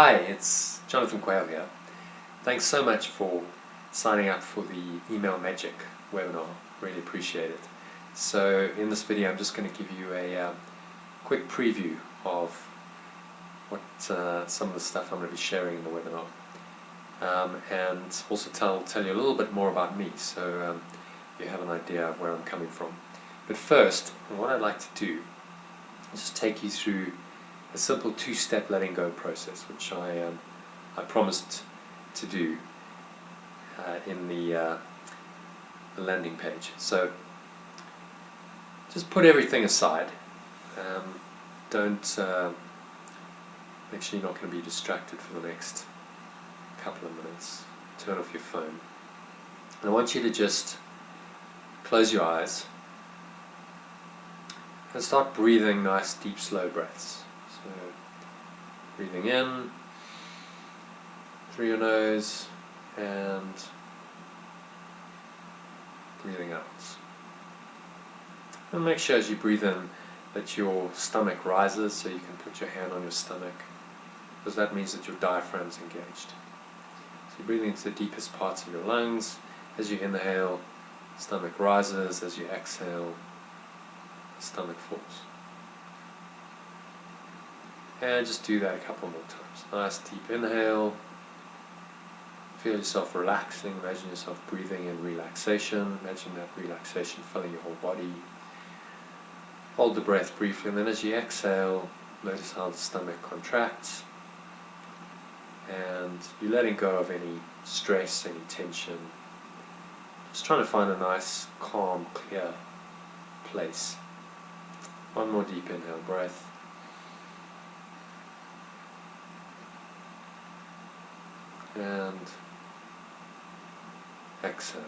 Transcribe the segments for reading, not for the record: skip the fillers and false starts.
Hi, it's Jonathan Quayle here. Thanks so much for signing up for the Email Magic webinar. Really appreciate it. So in this video I'm just going to give you a quick preview of what some of the stuff I'm going to be sharing in the webinar, and also tell you a little bit more about me, so you have an idea of where I'm coming from. But first, what I'd like to do is just take you through a simple two-step letting go process, which I promised to do in the landing page. So just put everything aside. Don't make sure you're not going to be distracted for the next couple of minutes. Turn off your phone. And I want you to just close your eyes and start breathing nice, deep, slow breaths. So, breathing in through your nose and breathing out. And make sure as you breathe in that your stomach rises, so you can put your hand on your stomach, because that means that your diaphragm is engaged. So you're breathing into the deepest parts of your lungs. As you inhale, stomach rises. As you exhale, the stomach falls. And just do that a couple more times. Nice deep inhale. Feel yourself relaxing. Imagine yourself breathing in relaxation. Imagine that relaxation filling your whole body. Hold the breath briefly, and then as you exhale, notice how the stomach contracts. And you're letting go of any stress, any tension. Just trying to find a nice, calm, clear place. One more deep inhale breath. And exhale.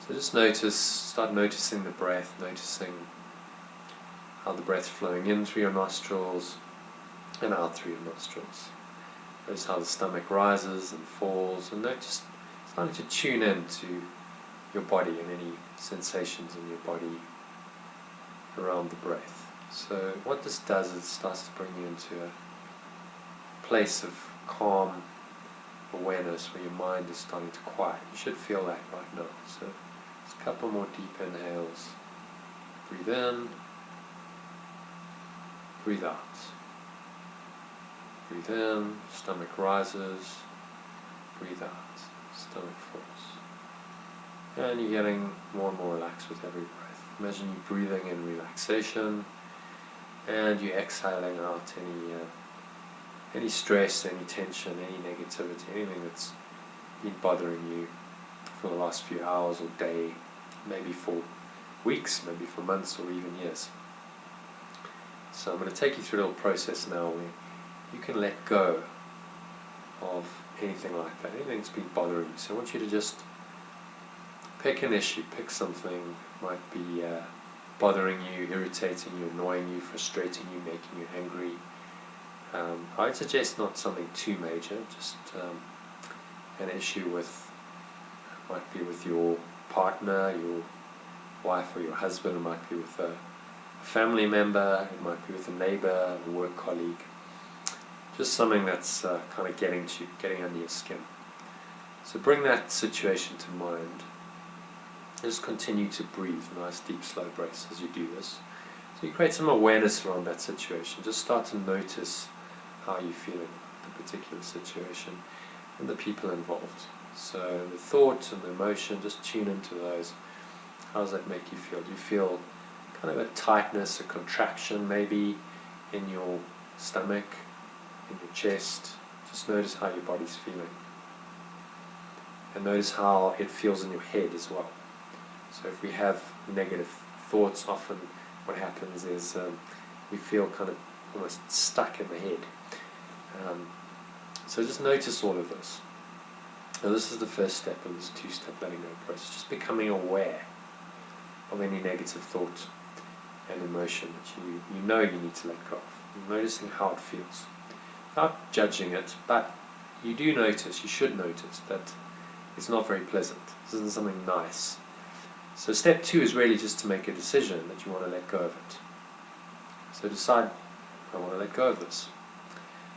So just start noticing the breath, noticing how the breath's flowing in through your nostrils and out through your nostrils. Notice how the stomach rises and falls, and just starting to tune in to your body and any sensations in your body around the breath. So what this does is it starts to bring you into a place of calm awareness where your mind is starting to quiet. You should feel that right now. So just a couple more deep inhales. Breathe in, breathe out. Breathe in, stomach rises. Breathe out, stomach falls. And you're getting more and more relaxed with every breath. Imagine you breathing in relaxation, and you exhaling out any stress, any tension, any negativity, anything that's been bothering you for the last few hours or day, maybe for weeks, maybe for months or even years. So I'm going to take you through a little process now where you can let go of anything like that, anything that's been bothering you. So I want you to just pick an issue, pick something that might be bothering you, irritating you, annoying you, frustrating you, making you angry. I'd suggest not something too major, just an issue might be with your partner, your wife or your husband, it might be with a family member, it might be with a neighbor, a work colleague. Just something that's kind of getting under your skin. So bring that situation to mind. Just continue to breathe, nice deep slow breaths as you do this. So you create some awareness around that situation. Just start to notice how you're feeling about the particular situation and the people involved. So the thought and the emotion, just tune into those. How does that make you feel? Do you feel kind of a tightness, a contraction maybe in your stomach, in your chest? Just notice how your body's feeling. And notice how it feels in your head as well. So if we have negative thoughts, often what happens is we feel kind of almost stuck in the head. So just notice all of this. Now this is the first step in this two-step letting go process, just becoming aware of any negative thought and emotion that you know you need to let go of. Noticing how it feels, without judging it, but you should notice that it's not very pleasant. This isn't something nice. So step 2 is really just to make a decision that you want to let go of it. So decide I want to let go of this.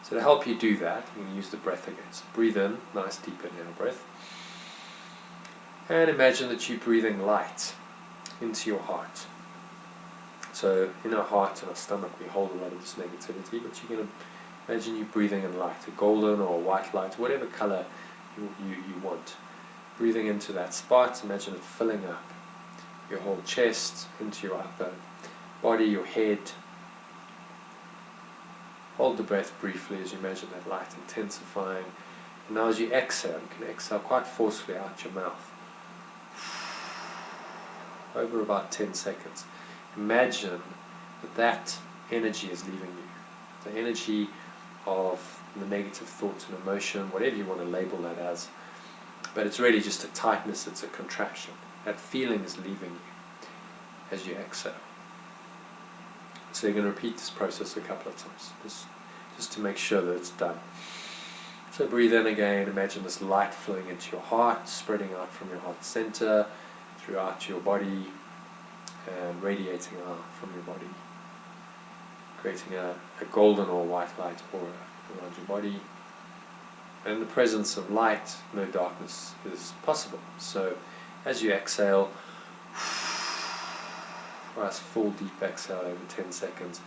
So to help you do that, you can use the breath again. So breathe in, nice deep inhale breath. And imagine that you're breathing light into your heart. So in our heart and our stomach we hold a lot of this negativity, but you can imagine you breathing in light, a golden or a white light, whatever color you want. Breathing into that spot, imagine it filling up your whole chest, into your upper body, your head. Hold the breath briefly as you imagine that light intensifying. And now as you exhale, you can exhale quite forcefully out your mouth. Over about 10 seconds. Imagine that energy is leaving you. The energy of the negative thoughts and emotion, whatever you want to label that as. But it's really just a tightness, it's a contraction. That feeling is leaving you as you exhale. So you're going to repeat this process a couple of times, just to make sure that it's done. So breathe in again, imagine this light flowing into your heart, spreading out from your heart center, throughout your body, and radiating out from your body, creating a golden or white light aura around your body. And in the presence of light, no darkness is possible. So as you exhale, nice full deep exhale over 10 seconds,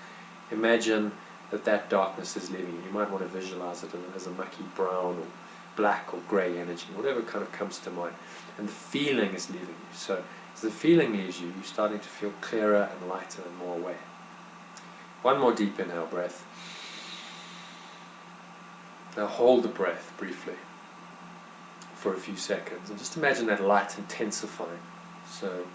imagine that darkness is leaving you. You might want to visualize it as a mucky brown or black or grey energy, whatever kind of comes to mind. And the feeling is leaving you. So as the feeling leaves you, you're starting to feel clearer and lighter and more aware. One more deep inhale breath. Now hold the breath briefly for a few seconds and just imagine that light intensifying. So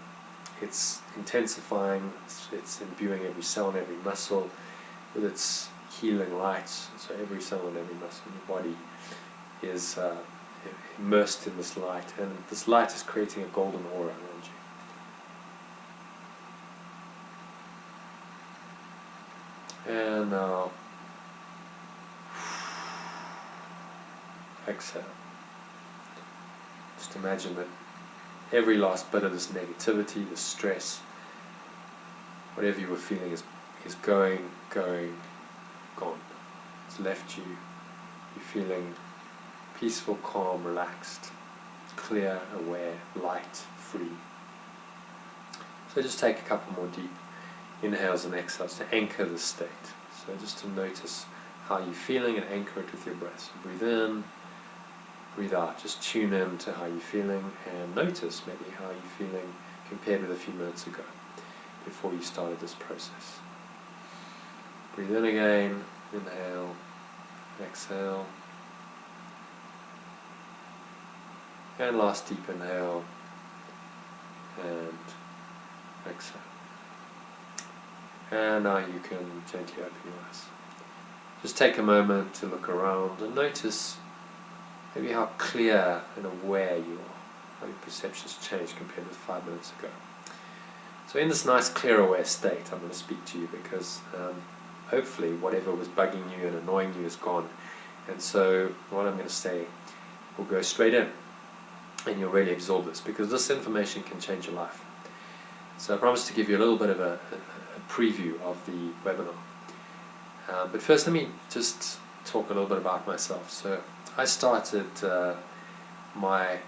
it's intensifying, it's imbuing every cell and every muscle with its healing light. So every cell and every muscle in your body is immersed in this light, and this light is creating a golden aura around you. And now exhale. Just imagine that every last bit of this negativity, this stress, whatever you were feeling is going, gone. It's left you. You're feeling peaceful, calm, relaxed, clear, aware, light, free. So just take a couple more deep inhales and exhales to anchor the state. So just to notice how you're feeling and anchor it with your breath. So breathe in, breathe out. Just tune in to how you're feeling and notice maybe how you're feeling compared with a few minutes ago before you started this process. Breathe in again, inhale, exhale. And last deep inhale and exhale. And now you can gently open your eyes. Just take a moment to look around and notice maybe how clear and aware you are, how your perceptions changed compared with 5 minutes ago. So in this nice clear aware state, I'm going to speak to you because hopefully whatever was bugging you and annoying you is gone. And so what I'm going to say will go straight in and you'll really absorb this, because this information can change your life. So I promise to give you a little bit of a preview of the webinar. But first let me just talk a little bit about myself. So I started my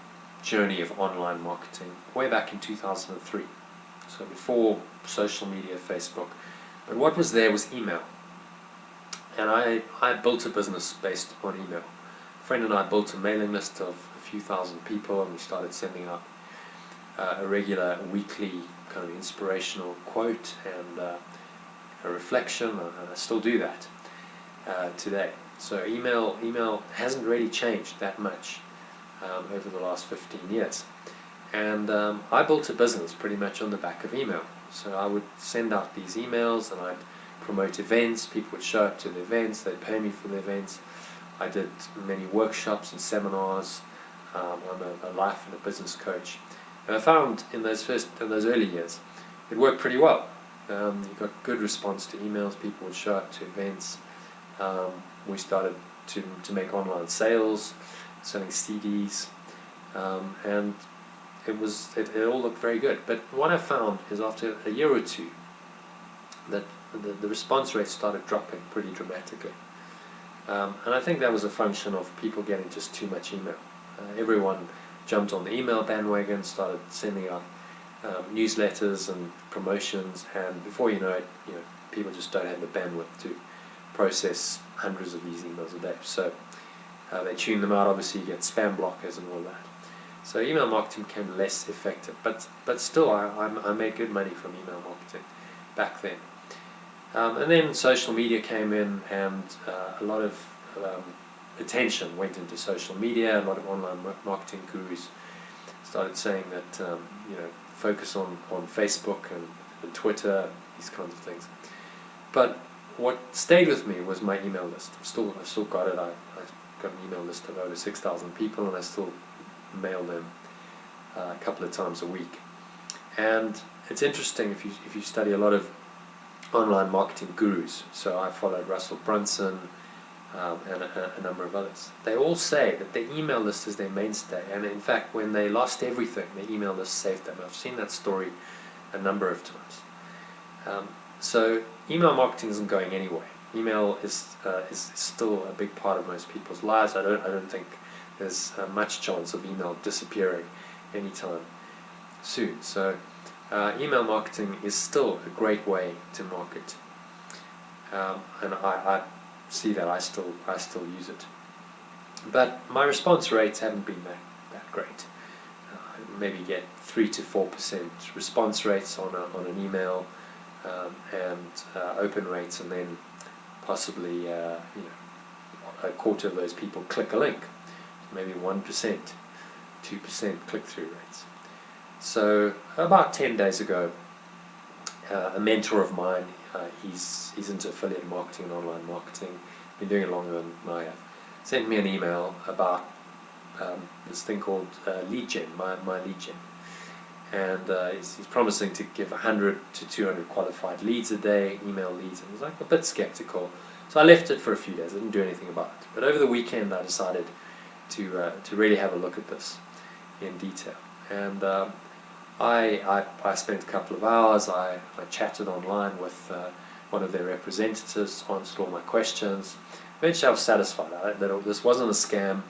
journey of online marketing way back in 2003. So before social media, Facebook. But what was there was email. And I built a business based on email. A friend and I built a mailing list of a few thousand people, and we started sending out a regular weekly kind of inspirational quote and a reflection, and I still do that today. So email hasn't really changed that much over the last 15 years. And I built a business pretty much on the back of email. So I would send out these emails and I'd promote events. People would show up to the events, they'd pay me for the events. I did many workshops and seminars. I'm a life and a business coach. And I found in those early years, it worked pretty well. You got good response to emails, people would show up to events. We started to make online sales, selling CDs, and it all looked very good. But what I found is after a year or two that the response rate started dropping pretty dramatically. And I think that was a function of people getting just too much email. Everyone jumped on the email bandwagon, started sending out newsletters and promotions, and before you know it, people just don't have the bandwidth to process hundreds of these emails a day. So they tune them out. Obviously, you get spam blockers and all that. So email marketing became less effective, but still, I made good money from email marketing back then. And then social media came in, and a lot of attention went into social media. A lot of online marketing gurus started saying that focus on Facebook and Twitter, these kinds of things. But what stayed with me was my email list. I've still got it. I've got an email list of over 6,000 people, and I still mail them a couple of times a week. And it's interesting if you study a lot of online marketing gurus. So I followed Russell Brunson and a number of others. They all say that their email list is their mainstay, and in fact, when they lost everything, their email list saved them. I've seen that story a number of times. So email marketing isn't going anywhere. Email is still a big part of most people's lives. I don't think there's much chance of email disappearing anytime soon. So email marketing is still a great way to market, and I see that I still use it. But my response rates haven't been that great. Maybe get 3 to 4% response rates on an email, and open rates, and then possibly a quarter of those people click a link. Maybe 1%, 2% click-through rates. So about 10 days ago, a mentor of mine, he's into affiliate marketing and online marketing, been doing it longer than I have, sent me an email about this thing called lead gen, my lead gen. And he's promising to give 100 to 200 qualified leads a day, email leads, and I was like a bit skeptical. So I left it for a few days, I didn't do anything about it. But over the weekend I decided to really have a look at this in detail. And I spent a couple of hours, I chatted online with one of their representatives, answered all my questions. Eventually I was satisfied that this wasn't a scam,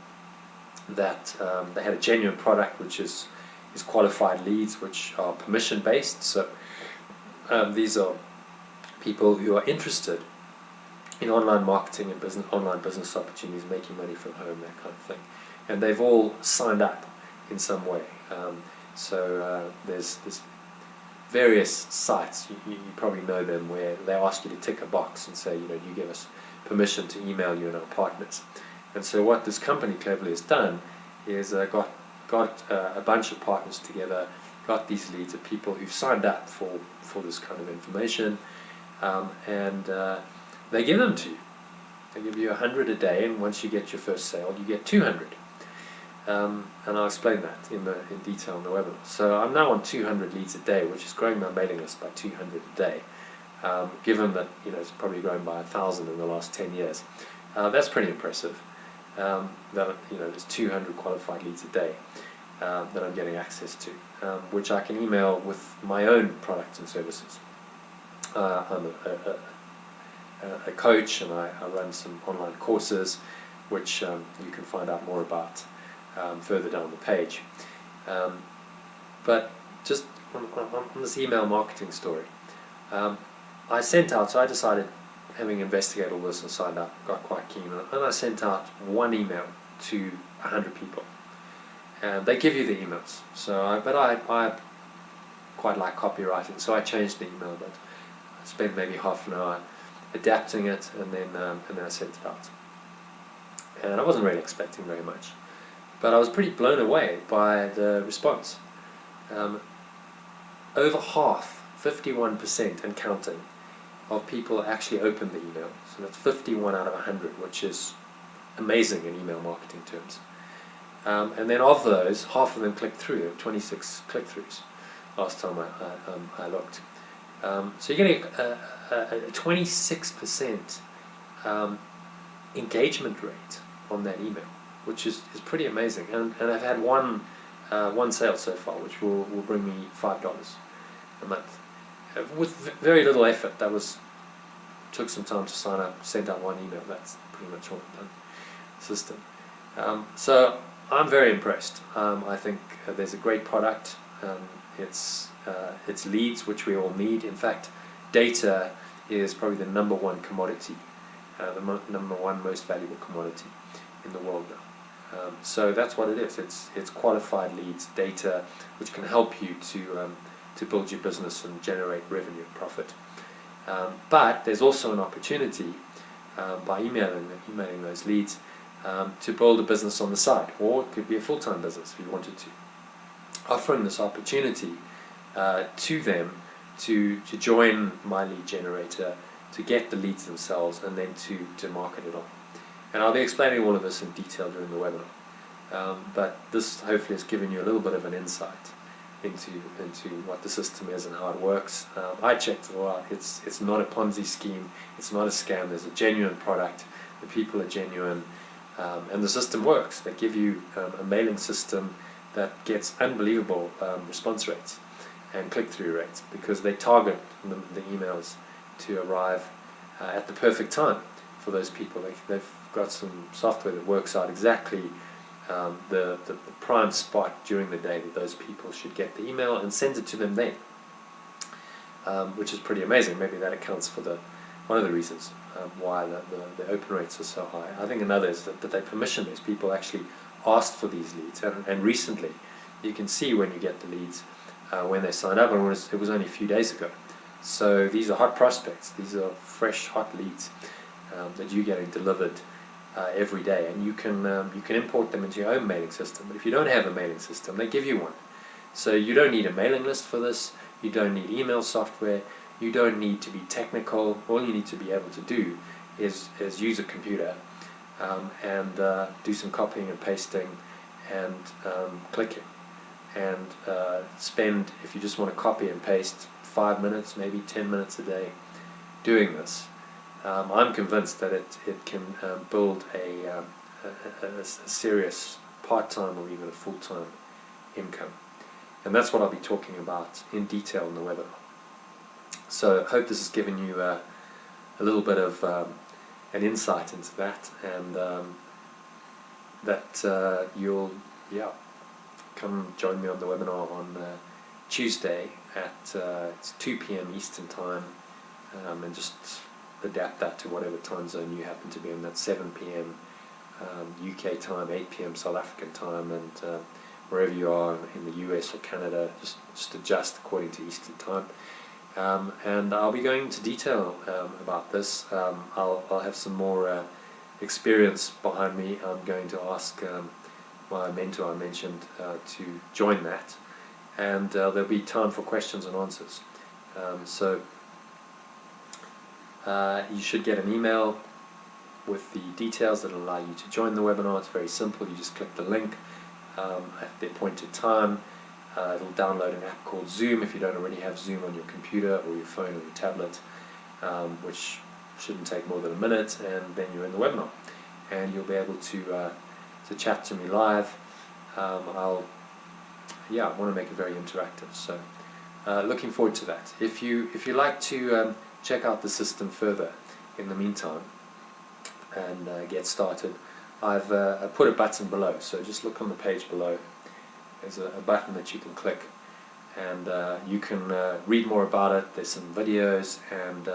that they had a genuine product, which is qualified leads, which are permission based. So these are people who are interested in online marketing and online business opportunities, making money from home, that kind of thing. And they've all signed up in some way. So there's various sites, you probably know them, where they ask you to tick a box and say, do you give us permission to email you and our partners? And so what this company cleverly has done is got a bunch of partners together, got these leads of people who've signed up for this kind of information, and they give them to you. They give you 100 a day, and once you get your first sale, you get 200. And I'll explain that in detail in the webinar. So I'm now on 200 leads a day, which is growing my mailing list by 200 a day. Given that it's probably grown by 1,000 in the last 10 years, that's pretty impressive. That there's 200 qualified leads a day that I'm getting access to, which I can email with my own products and services. I'm a coach, and I run some online courses, which you can find out more about further down the page. But just on this email marketing story, I decided, having investigated all this and signed up, got quite keen, and I sent out one email to 100 people. And they give you the emails. But I quite like copywriting, so I changed the email, but I spent maybe half an hour adapting it, and then I sent it out. And I wasn't really expecting very much, but I was pretty blown away by the response. Over half, 51% and counting, of people actually opened the email. So that's 51 out of 100, which is amazing in email marketing terms. And then of those, half of them clicked through. There were 26 click-throughs last time I looked. So you're getting a 26% engagement rate on that email, which is pretty amazing. And I've had one sale so far, which will bring me $5 a month. With very little effort. That was took some time to sign up, sent out one email. That's pretty much all I've done. System. So I'm very impressed. I think there's a great product. It's leads, which we all need. In fact, data is probably the number one commodity, the number one most valuable commodity in the world now. So that's what it is. It's qualified leads, data, which can help you to build your business and generate revenue and profit. But there's also an opportunity by emailing those leads to build a business on the side, or it could be a full-time business if you wanted to. Offering this opportunity to them to join my lead generator, to get the leads themselves, and then to market it on. And I'll be explaining all of this in detail during the webinar. But this hopefully has given you a little bit of an insight into what the system is and how it works. I checked it all out. It's not a Ponzi scheme. It's not a scam. There's a genuine product. The people are genuine. And the system works. They give you a mailing system that gets unbelievable response rates and click-through rates, because they target the emails to arrive at the perfect time for those people. They've got some software that works out exactly the prime spot during the day that those people should get the email, and sends it to them then, which is pretty amazing. Maybe that accounts for one of the reasons why the open rates are so high. I think another is that they permission these people actually asked for these leads, and recently you can see when you get the leads when they sign up, and it was only a few days ago. So these are hot prospects. These are fresh, hot leads that you're getting delivered every day, and you can import them into your own mailing system. But if you don't have a mailing system, they give you one. So you don't need a mailing list for this. You don't need email software. You don't need to be technical. All you need to be able to do is use a computer and do some copying and pasting and clicking, and spend, if you just want to copy and paste, 5 minutes, maybe 10 minutes a day doing this. I'm convinced that it can build a serious part-time or even a full-time income. And that's what I'll be talking about in detail in the webinar. So I hope this has given you a little bit of an insight into that, and that you'll come join me on the webinar on Tuesday at it's 2 p.m. Eastern Time, and just adapt that to whatever time zone you happen to be in. That's 7 p.m. UK time, 8 p.m. South African time, and wherever you are in the US or Canada, just adjust according to Eastern Time. And I'll be going into detail about this. I'll have some more experience behind me. I'm going to ask my mentor I mentioned to join that, and there'll be time for questions and answers. So you should get an email with the details that will allow you to join the webinar. It's very simple. You just click the link at the appointed time. It'll download an app called Zoom if you don't already have Zoom on your computer or your phone or your tablet, which shouldn't take more than a minute, and then you're in the webinar, and you'll be able to chat to me live. I want to make it very interactive, so looking forward to that. If you like to check out the system further in the meantime and get started, I've put a button below, so just look on the page below. There's a button that you can click, and you can read more about it. There's some videos, and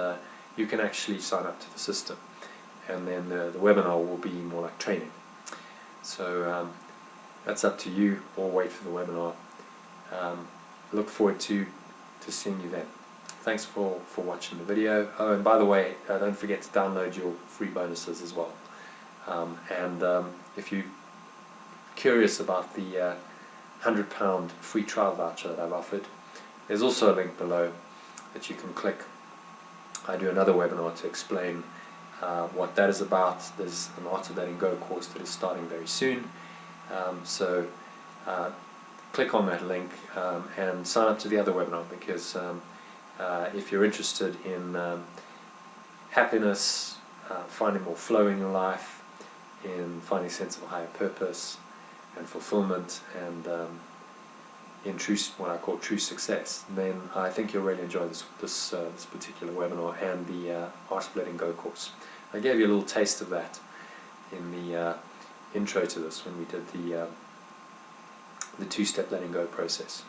you can actually sign up to the system, and then the webinar will be more like training. So that's up to you, or wait for the webinar. Look forward to seeing you then. Thanks for watching the video. Oh, and by the way, don't forget to download your free bonuses as well. If you're curious about the £100 free trial voucher that I've offered, there's also a link below that you can click. I do another webinar to explain what that is about. There's an Art of Letting Go course that is starting very soon. So click on that link and sign up to the other webinar, because if you're interested in happiness, finding more flow in your life, in finding a sense of higher purpose and fulfillment, and in what I call true success, then I think you'll really enjoy this particular webinar and the Art of Letting Go course. I gave you a little taste of that in the intro to this when we did the two-step letting go process,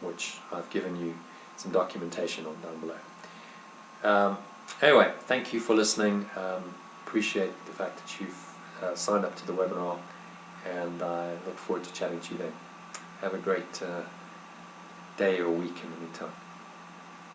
which I've given you some documentation on down below. Anyway, thank you for listening. Appreciate the fact that you've signed up to the webinar, and I look forward to chatting to you then. Have a great day or week in the meantime.